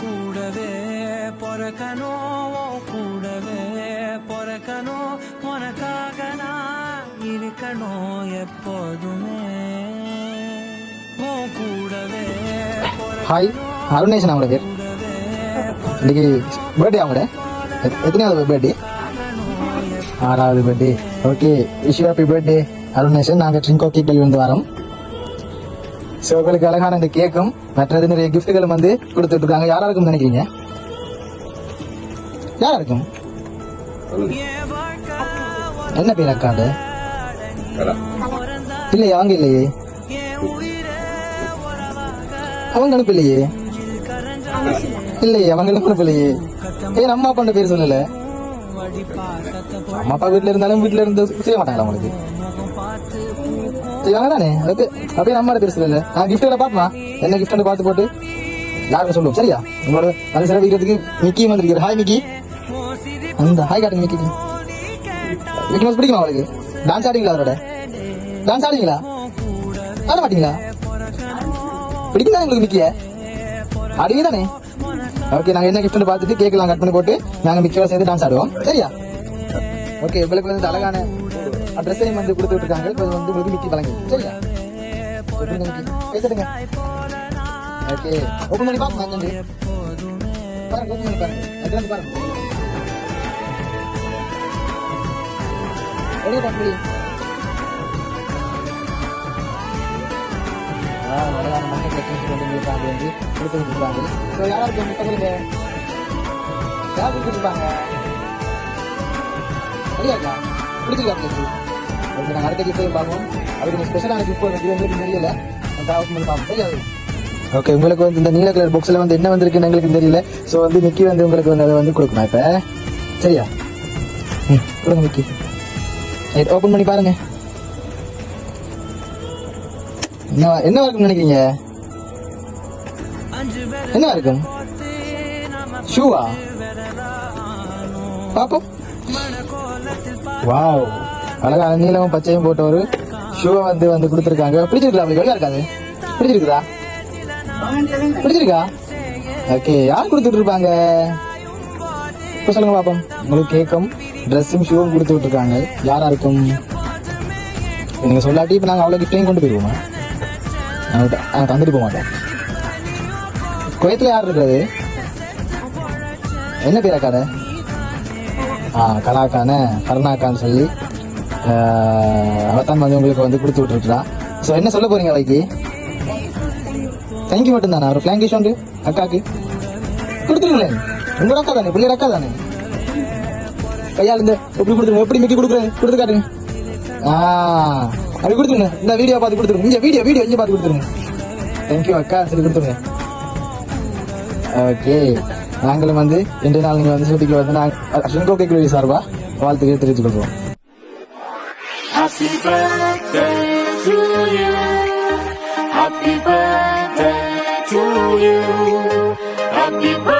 கூடவே பொறக்கணும் கூடவே பொறக்கணும் உனக்காக நான் இருக்கணும் எப்போதுமே கூடவே. ஹாய், அருணேஷன் அவங்களோட பேர். இன்னைக்கு பர்த்டே அவங்களோட எத்தனையாவது பர்த்டே? 6வது birthday. Okay, wish you happy birthday அருணேஷன். நாங்கள் ட்ரிங்கோ கேக்கில் இருந்து வரோம். ஸோ உங்களுக்கு அழகான இந்த கேக்கும் மற்றது நிறைய கிஃப்ட்டுகளும் வந்து கொடுத்துட்டு இருக்காங்க. யாரா இருக்கும் நினைக்கிறீங்க? யாரா இருக்கும்? என்ன பேர் அக்காண்டு? இல்லையே, அவங்க இல்லையே, அவங்க அனுப்பலையே. இல்லையே, அவங்க அனுப்பலையே. ஏன் அம்மா அப்பாண்ட பேர் சொல்லல? அம்மா அப்பா வீட்டுல இருந்தாலும் வீட்டுல இருந்து செய்ய மாட்டாங்களா உங்களுக்கு? செய்வாங்க தானே? அப்படியே அம்மா பேர் சொல்லல. நான் கிஃப்ட் பாப்பா, என்ன கிஃப்ட் பார்த்து போட்டு யாருக்கும் சொல்லுவோம். சரியா? உங்களோட அது சிறப்பு இருக்கிறதுக்கு மிக்கி வந்திருக்காரு. Hi Mickey. அந்த ஹாய் காட்டுங்க மிக்கி. மிக்கி மவுஸ் பிடிக்குமா உங்களுக்கு? டான்ஸ் ஆடுவீங்களா? அவரோட டான்ஸ் ஆடுவீங்களா? ஆட மாட்டீங்களா? பிடிக்கும் தானே உங்களுக்கு மிக்கிய? ஆடுவீங்க தானே? ஓகே, நாங்க என்ன கிஃப்ட் பார்த்துட்டு கேக்கலாம் கட் பண்ணி போட்டு நாங்க மிக்கியோட சேர்ந்து டான்ஸ் ஆடுவோம். சரியா? ஓகே, உங்களுக்கு வந்து அழகான அட்ரஸையும் வந்து கொடுத்துட்டு இருக்காங்க. இப்போ வந்து உங்களுக்கு மிக்கி வழங்கி. சரியா? பேசுங்க. ஓகே, ஓப்பன் பண்ணி பாருங்க. பாருங்க, ஓப்பன் பண்ணி பாருங்க. அது வந்து பாருங்க. வெளியே பாருங்க. அழகான மண்ணை கட்டி கொண்டு வந்து கொடுத்துட்டு இருக்காங்க. ஸோ யாராவது பக்கத்துல யார் கொடுத்துருப்பாங்க? சரியாக்கா பிடிச்சிருக்கா பிளேஸ்? ஓகே, நாங்கள் அடுத்த கிஃப்டையும் பார்ப்போம். அதுக்கு ஸ்பெஷலான கிஃப்ட் வந்து எங்களுக்கு தெரியல. ஓப்பன் பண்ணி பார்ப்போம். சரியாது? ஓகே, உங்களுக்கு வந்து இந்த நீல கலர் பாக்ஸ்ல வந்து என்ன வந்திருக்குன்னு எங்களுக்கு தெரியல. ஸோ வந்து மிக்கி வந்து உங்களுக்கு வந்து அதை வந்து கொடுக்கணும் இப்ப. சரியா? கொடுங்க மிக்கி. ஓப்பன் பண்ணி பாருங்க. என்ன இருக்குன்னு நினைக்கிறீங்க? என்ன இருக்கும்? ஷூவா? பாப்போம். வாவ், அழகான நீலமும் பச்சையும் போட்ட ஒரு ஷூவை வந்து கொடுத்துருக்காங்க. பிடிச்சிருக்கா? அப்படி வெளியா இருக்காது? பிடிச்சிருக்குதா? பிடிச்சிருக்கா? ஓகே, யார் கொடுத்துட்டு இருப்பாங்க? இப்ப சொல்லுங்க பாப்போம். உங்களுக்கு கேக்கும் ட்ரெஸ்ஸும் ஷூவும் கொடுத்து விட்டுருக்காங்க. யாரா இருக்கும்? நீங்க சொல்லாட்டி இப்ப நாங்க அவ்வளவு கிஃப்டையும் கொண்டு போயிருவோமா? தந்துட்டு போக மாட்டோம். குவைத்துல யார் இருக்கிறது? என்ன பேர் அக்காட? கலாக்கான கருணாக்கான்னு சொல்லி அவத்தான் வந்து உங்களுக்கு வந்து கொடுத்து விட்டுருக்கா. ஸோ என்ன சொல்ல போறீங்க அவைக்கு? தேங்க்யூ மட்டும் தானே? ஒரு பிளாங்கிஷ் உண்டு அக்காக்கு கொடுத்துருங்களேன். உங்களோட அக்கா தானே, பிள்ளையோட அக்கா தானே. கையால் இந்த எப்படி கொடுத்துருங்க, எப்படி மிக்கி கொடுக்குறேன், கொடுத்து காட்டுங்க. அப்படி கொடுத்துருங்க. இந்த வீடியோ பார்த்து கொடுத்துருங்க. இங்க வீடியோ இங்க பார்த்து கொடுத்துருங்க. தேங்க்யூ அக்கா சரி கொடுத்துருங்க. ஓகே, நாங்களும் வந்து 2 நாள் நீங்க வந்து ஷூட்டிங்ல வந்து நாங்கள் ட்ரிங்கோ கேக் சார்பா வாழ்த்துக்களை தெரிவித்துக் கொள்வோம். Happy birthday to you. Happy birthday to you. Happy birthday.